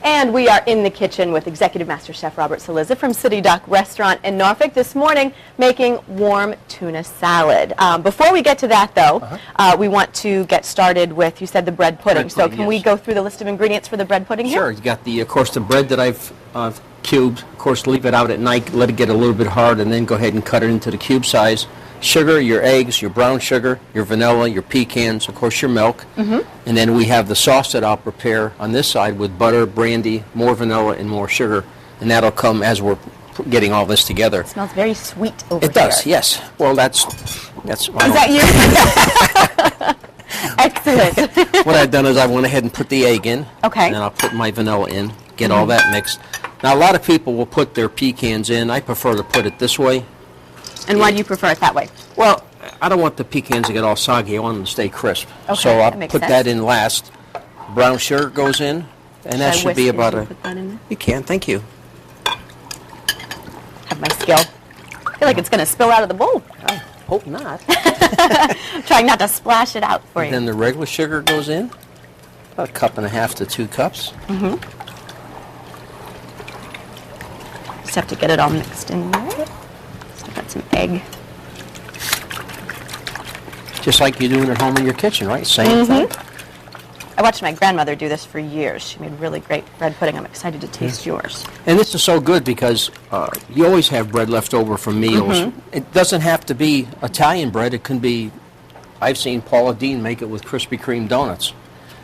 And we are in the kitchen with Executive Master Chef Robert Cillizza from City Dock Restaurant in Norfolk this morning, making warm tuna salad. Before we get to that, though, we want to get started with, you said, the bread pudding. So can we go through the list of ingredients for the bread pudding here? Sure. You got the, of course, the bread that I've cubed. Of course, leave it out at night, let it get a little bit hard, and then go ahead and cut it into the cube size. Sugar, your eggs, your brown sugar, your vanilla, your pecans, of course your milk. And then we have the sauce that I'll prepare on this side with butter, brandy, more vanilla, and more sugar. And that'll come as we're getting all this together. It smells very sweet over here. It does, yes. Well, that's Is that you? Excellent. What I've done is I went ahead and put the egg in. Okay. And then I'll put my vanilla in, get all that mixed. Now, a lot of people will put their pecans in. I prefer to put it this way. And why do you prefer it that way? Well, I don't want the pecans to get all soggy. I want them to stay crisp. Okay, so I'll that makes put sense. that in last. Brown sugar goes in, and that should be about put that in there? You can, thank you. Have my skill. I feel like it's going to spill out of the bowl. I hope not. Trying not to splash it out for you. Then the regular sugar goes in, about 1.5 cups to 2 cups. Just have to get it all mixed in there. Still got some egg. Just like you're doing at home in your kitchen, right? Same thing. I watched my grandmother do this for years. She made really great bread pudding. I'm excited to taste yours. And this is so good because you always have bread left over from meals. It doesn't have to be Italian bread. It can be, I've seen Paula Deen make it with Krispy Kreme donuts.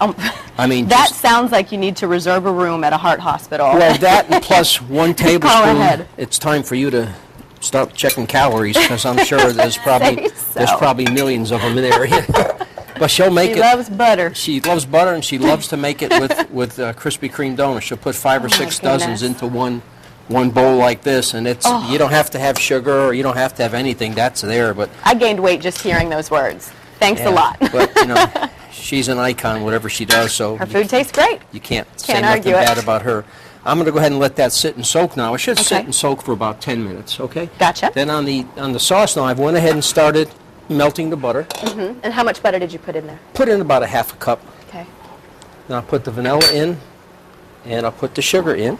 I mean, that sounds like you need to reserve a room at a heart hospital. Well, that and plus 1 tablespoon. Call ahead. It's time for you to start checking calories because I'm sure there's probably millions of them in there. But she'll make it. She loves butter. She loves butter, and she loves to make it with Krispy Kreme donuts. She'll put 5 or 6 dozens into one bowl like this, and it's you don't have to have sugar or you don't have to have anything. That's there. But I gained weight just hearing those words. Thanks a lot. But she's an icon, whatever she does. So her food tastes great. You can't say nothing bad about her. I'm going to go ahead and let that sit and soak now. It should sit and soak for about 10 minutes, okay? Gotcha. Then on the sauce now, I've went ahead and started melting the butter. And how much butter did you put in there? Put in about 1/2 cup. Okay. Then I'll put the vanilla in, and I'll put the sugar in.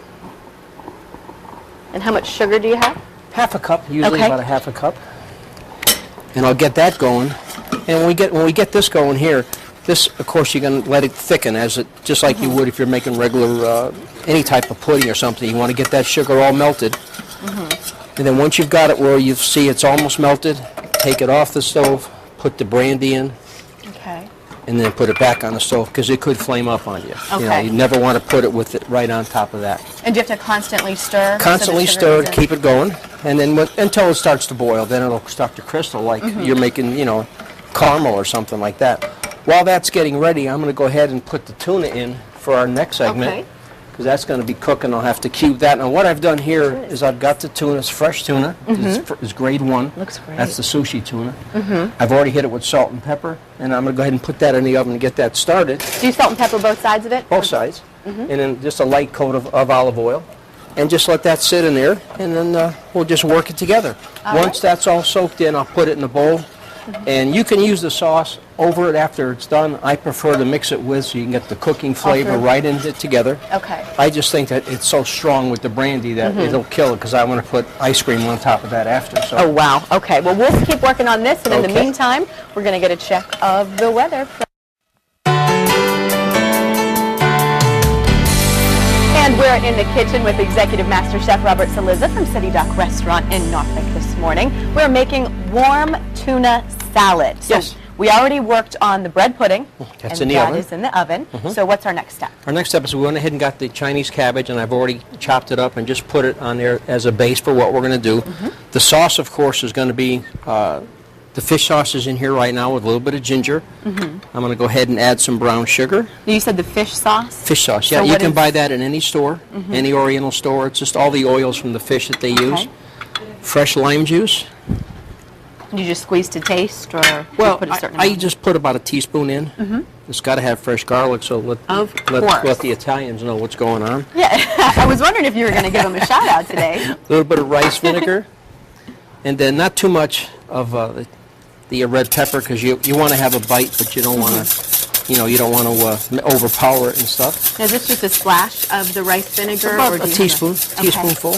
And how much sugar do you have? 1/2 cup, usually about 1/2 cup. And I'll get that going. And when we get this going here, this, of course, you're going to let it thicken just like you would if you're making regular, any type of pudding or something. You want to get that sugar all melted. And then once you've got it where you see it's almost melted, take it off the stove, put the brandy in, and then put it back on the stove because it could flame up on you. You never want to put it with it right on top of that. And do you have to constantly stir? Constantly stir it, keep it going, and then until it starts to boil. Then it'll start to crystal like you're making, caramel or something like that. While that's getting ready, I'm going to go ahead and put the tuna in for our next segment because that's going to be cooking. I'll have to cube that. Now what I've done here is I've got the tuna. It's fresh tuna. It's grade 1. Looks great. That's the sushi tuna. I've already hit it with salt and pepper, and I'm going to go ahead and put that in the oven and get that started. Do you salt and pepper both sides of it? Both sides. And then just a light coat of olive oil. And just let that sit in there, and then we'll just work it together. Once that's all soaked in, I'll put it in a bowl. And you can use the sauce over it after it's done. I prefer to mix it with so you can get the cooking flavor right in it together. I just think that it's so strong with the brandy that it'll kill it because I want to put ice cream on top of that after. So. Oh, wow. Okay. Well, we'll keep working on this, and in the meantime, we're going to get a check of the weather. And we're in the kitchen with Executive Master Chef Robert Cillizza from City Dock Restaurant in Norfolk this morning. We're making warm tuna salad. So we already worked on the bread pudding. That's in the oven. That is in the oven. So what's our next step? Our next step is we went ahead and got the Chinese cabbage, and I've already chopped it up and just put it on there as a base for what we're going to do. The sauce, of course, is going to be the fish sauce is in here right now with a little bit of ginger. I'm going to go ahead and add some brown sugar. You said the fish sauce? Fish sauce, yeah. So you can buy that in any store, any Oriental store. It's just all the oils from the fish that they use. Fresh lime juice. Do you just squeeze to taste, or well, put a certain I just put about a teaspoon in. It's got to have fresh garlic, so let the Italians know what's going on. Yeah, I was wondering if you were going to give them a shout out today. A little bit of rice vinegar, and then not too much of the red pepper because you want to have a bite, but you don't want to You don't want to overpower it and stuff. Now, is this just a splash of the rice vinegar? About or do a you teaspoonful.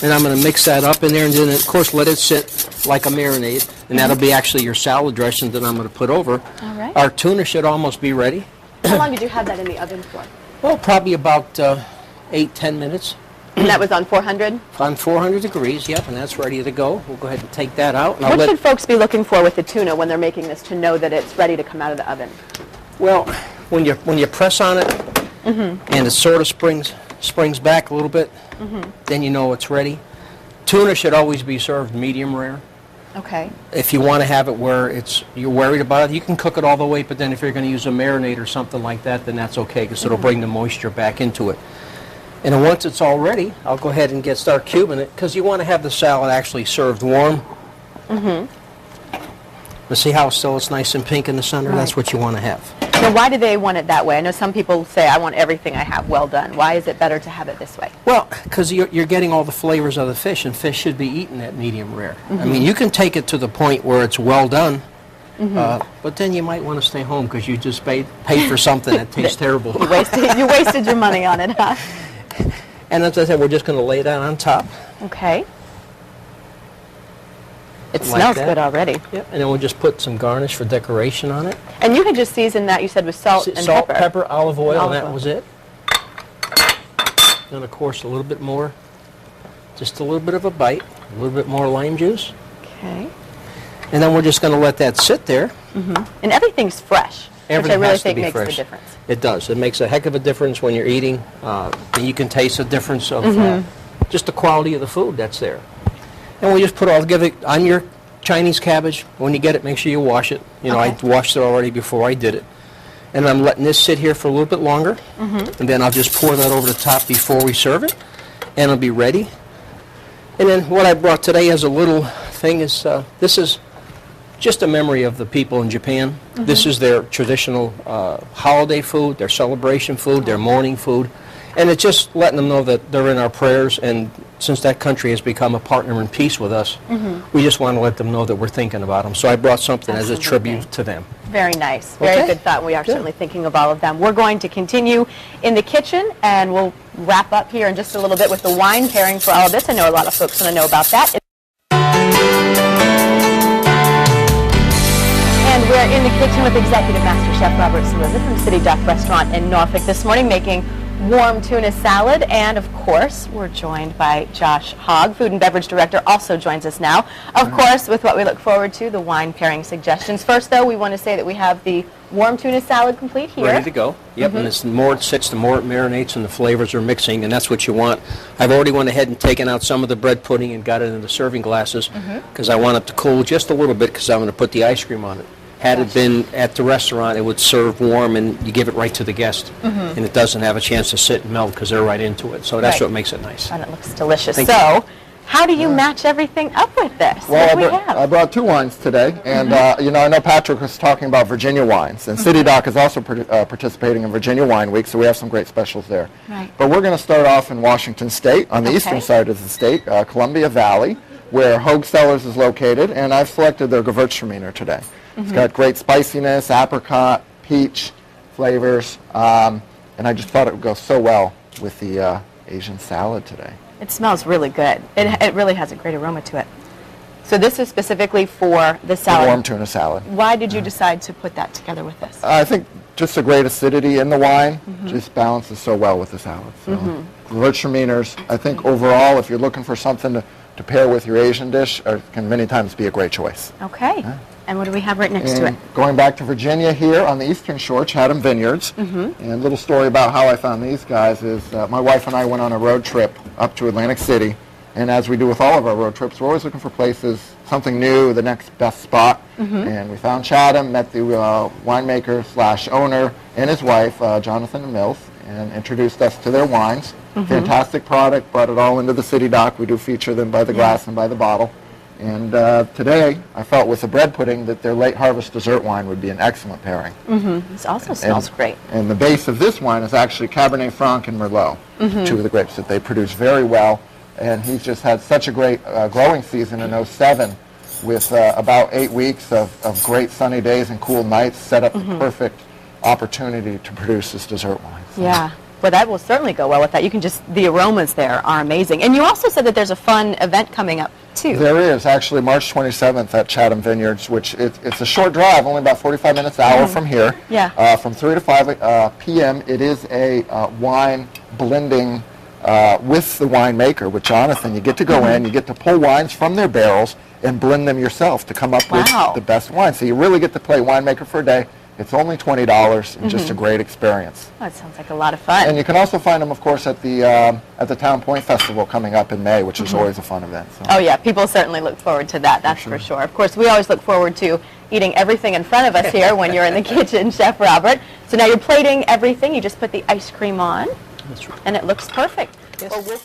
And I'm going to mix that up in there, and then, of course, let it sit like a marinade. And that'll be actually your salad dressing that I'm going to put over. All right. Our tuna should almost be ready. How long did you have that in the oven for? Well, probably about 8-10 minutes. And that was on 400? On 400 degrees, yep, and that's ready to go. We'll go ahead and take that out. What should folks be looking for with the tuna when they're making this to know that it's ready to come out of the oven? Well, when you press on it and it sort of springs back a little bit, then you know it's ready. Tuna should always be served medium rare. Okay. If you want to have it where you're worried about it, you can cook it all the way, but then if you're going to use a marinade or something like that, then that's okay, because it'll bring the moisture back into it. And then once it's all ready, I'll go ahead and start cubing it, because you want to have the salad actually served warm. But see how still it's nice and pink in the center? Right. That's what you want to have. Now, why do they want it that way? I know some people say, I want everything I have well done. Why is it better to have it this way? Well, because you're getting all the flavors of the fish, and fish should be eaten at medium rare. I mean, you can take it to the point where it's well done, but then you might want to stay home because you just paid for something that tastes terrible. You wasted your money on it, huh? And as I said, we're just going to lay that on top. Okay. It like smells that. good already. Yep. And then we'll just put some garnish for decoration on it. And you had just seasoned that, you said, with salt and Salt, pepper. pepper, olive oil, and that oil. was it. And of course, a little bit more, just a little bit of a bite, a little bit more lime juice. Okay. And then we're just going to let that sit there. And everything's fresh, Everything which I really has to think be makes fresh. the difference. It does. It makes a heck of a difference when you're eating. And you can taste the difference of just the quality of the food that's there. And we just put all together on your Chinese cabbage. When you get it, make sure you wash it. You know, I washed it already before I did it. And I'm letting this sit here for a little bit longer. And then I'll just pour that over the top before we serve it. And it'll be ready. And then what I brought today as a little thing is, this is just a memory of the people in Japan. This is their traditional holiday food, their celebration food, their morning food. And it's just letting them know that they're in our prayers, and since that country has become a partner in peace with us, we just want to let them know that we're thinking about them. So I brought something as a tribute to them. Very nice. Very good thought. We are certainly thinking of all of them. We're going to continue in the kitchen, and we'll wrap up here in just a little bit with the wine pairing for all of this. I know a lot of folks want to know about that. And we're in the kitchen with Executive Master Chef Robert Cillizza from City Dock Restaurant in Norfolk this morning, making warm tuna salad. And of course, we're joined by Josh Hogg, Food and Beverage Director, also joins us now. Of course, with what we look forward to, the wine pairing suggestions. First, though, we want to say that we have the warm tuna salad complete here. Ready to go. Yep, and the more it sits, the more it marinates and the flavors are mixing, and that's what you want. I've already went ahead and taken out some of the bread pudding and got it in the serving glasses because I want it to cool just a little bit because I'm going to put the ice cream on it. Had it been at the restaurant, it would serve warm, and you give it right to the guest, and it doesn't have a chance to sit and melt because they're right into it. So that's what makes it nice. And it looks delicious. So, how do you match everything up with this? Well, I brought two wines today, and you know, I know Patrick was talking about Virginia wines, and City Dock is also participating in Virginia Wine Week, so we have some great specials there. Right. But we're going to start off in Washington State, on the eastern side of the state, Columbia Valley, where Hogue Cellars is located, and I've selected their Gewürztraminer today. It's got great spiciness, apricot, peach flavors, and I just thought it would go so well with the Asian salad today. It smells really good. It really has a great aroma to it. So this is specifically for the salad. The warm tuna salad. Why did you decide to put that together with this? I think just the great acidity in the wine just balances so well with the salad. So Gewürztraminers, I think overall, if you're looking for something to pair with your Asian dish, can many times be a great choice. Okay. And what do we have right next to it? Going back to Virginia here on the Eastern Shore, Chatham Vineyards. And a little story about how I found these guys is my wife and I went on a road trip up to Atlantic City. And as we do with all of our road trips, we're always looking for places, something new, the next best spot. And we found Chatham, met the winemaker / owner and his wife, Jonathan and Mills, and introduced us to their wines. Fantastic product, brought it all into the City Dock. We do feature them by the glass and by the bottle. And today, I felt with the bread pudding that their late harvest dessert wine would be an excellent pairing. This also smells great. And the base of this wine is actually Cabernet Franc and Merlot, two of the grapes that they produce very well. And he's just had such a great growing season in 07 with about 8 weeks of great sunny days and cool nights, set up the perfect opportunity to produce this dessert wine. So. Yeah. Well, that will certainly go well with that. You can just, the aromas there are amazing. And you also said that there's a fun event coming up, too. There is, actually, March 27th at Chatham Vineyards, which it's a short drive, only about 45 minutes, an hour from here. Yeah. From 3 to 5 p.m. It is a wine blending with the winemaker, with Jonathan. You get to go in, you get to pull wines from their barrels and blend them yourself to come up with the best wine. So you really get to play winemaker for a day. It's only $20 and just a great experience. Oh, it sounds like a lot of fun. And you can also find them, of course, at the Town Point Festival coming up in May, which is always a fun event. So. Oh, yeah. People certainly look forward to that, that's for sure. Of course, we always look forward to eating everything in front of us here when you're in the kitchen, Chef Robert. So now you're plating everything. You just put the ice cream on, That's right. and it looks perfect. Yes. Well,